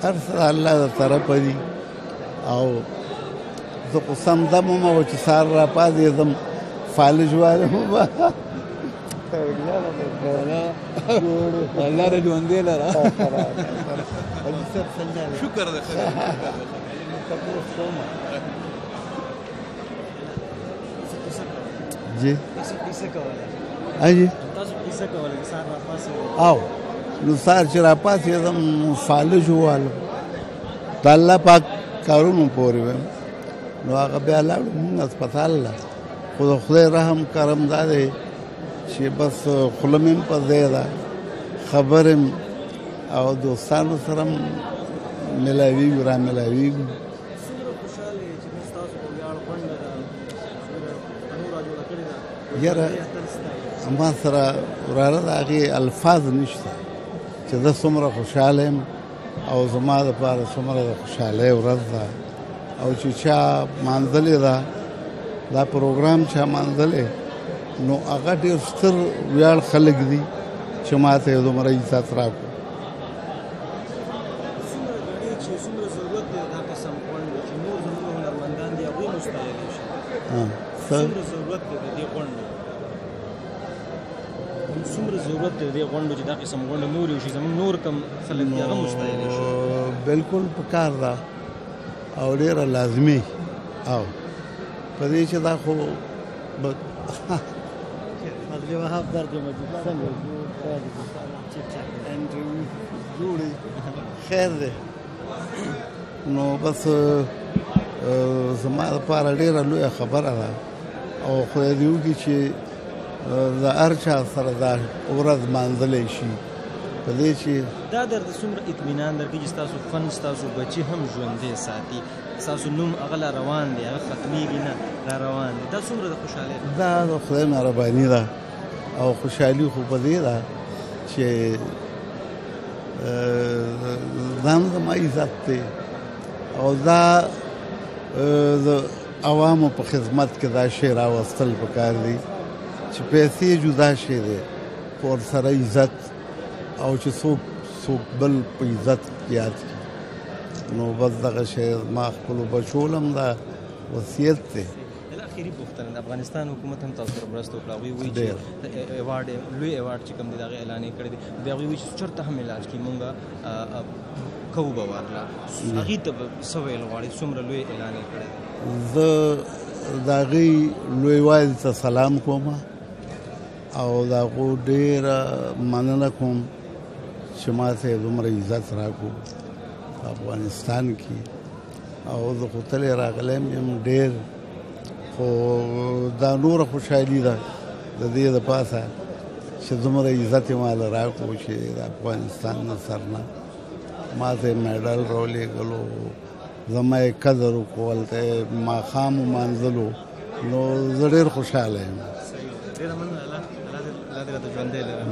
هر څه د الله د طرفه دي او زه خو سم دم وم چې سهار راپاڅېدم فالج وایم الله دې ژوندی لره. شکر دی. جی تاسو کیسه کوله؟ اجي تاسو کیسه کوله چې سهار راپاسې؟ او نو سهار چې راپاڅېدم فالج ووالم د الله پاک کارونو پورې ویم نو هغه بیا لاړو مونږ هسپتال له خو د خدای رحم کرم دا دی چې بس خوله مې هم په ځای ده خبرې او دوستانو سره هم ملاویږو را ملاویږو. څومره خوشحاله یې چې نن ستاسو په ویاړ غونډه ده تنور را جوړه کړې ده؟ یاره ما سره وراره د هغې الفاظ نشته چې زه څومره خوشحاله یم او زما دپاره څومره د خوشحالۍ ورځ ده او چې چا مانځلې ده دا پروګرام چا مانځلی نو هغه ډېر ستر ویاړ خلک دي چې ما ته یې دومره عزت راکړو. څومره ګڼې چې څومره ضرورت دی دا قسم غونډو چې نور زموږ هنرمندان دي هغوی مستایلی شي؟ څومره ضرورت دی د دې غونډو؟ څومره ضرورت دی د دې غونډو چې دا قسم غونډه نور وشي زموږ نور کم خلک دي هغه مستایلی شي؟ بلکل پکار ده او ډېره لازمي او په دې چې دا خو مغزي وهاب درد موجود څنګه جوړې خیر دی نو بس زما لپاره ډېره لویه خبره ده او خدای دې وکړي چې د هر چا سره دا ورځ مانځلی شي په دې چې دا درته څومره اطمینان درکوي چې ستاسو فن ستاسو بچي هم ژوندی ساتي ستاسو نوم هغه لا روان دی هغه ختمیږي نه را روان دی دا څومره د خوشحالۍ دا د خدای مهرباني ده او خوشحالي خو په دې ده چې ځان زما عزت دی او دا د عوامو په خدمت کې دا شی راوستل پکار دی چې پیسې جدا شی دی خو ورسره عزت او چې څوک بل په عزت یاد کړي نو بس دغه شی ما خپلو بچو له هم دا وصیت دی. اخیری پوښتنه د افغانستان حکومت هم تاسو سره مرسته وکړه هغوی وایي چې ایوارډ لوی ایوارډ چې کوم دی د هغې اعلان یې کړی دی د هغوی وایي چې چېرته هم علاج کړي مونږ کوو به ورله هغې ته به څه ویل غواړي څومره لوی اعلان یې کړی دی؟ زه د هغې لویوالي ته سلام کوم او د هغو ډېره مننه کوم چې ما ته یې دومره عزت راکړو په افغانستان کې او زه خو تلې راغلی یم ډېر خو دا نوره خوشحالي ده د دې د پاسه چې دومره عزت یې ماله راکړو چې د افغانستان نه سر نه ما ته یې میډل راولېږلو زما یې قدر وکړو هلته یې ماښام ومانځلو نو زه ډېر خوشحاله یم. ډېره مننه الله دې راته ژوندی لره.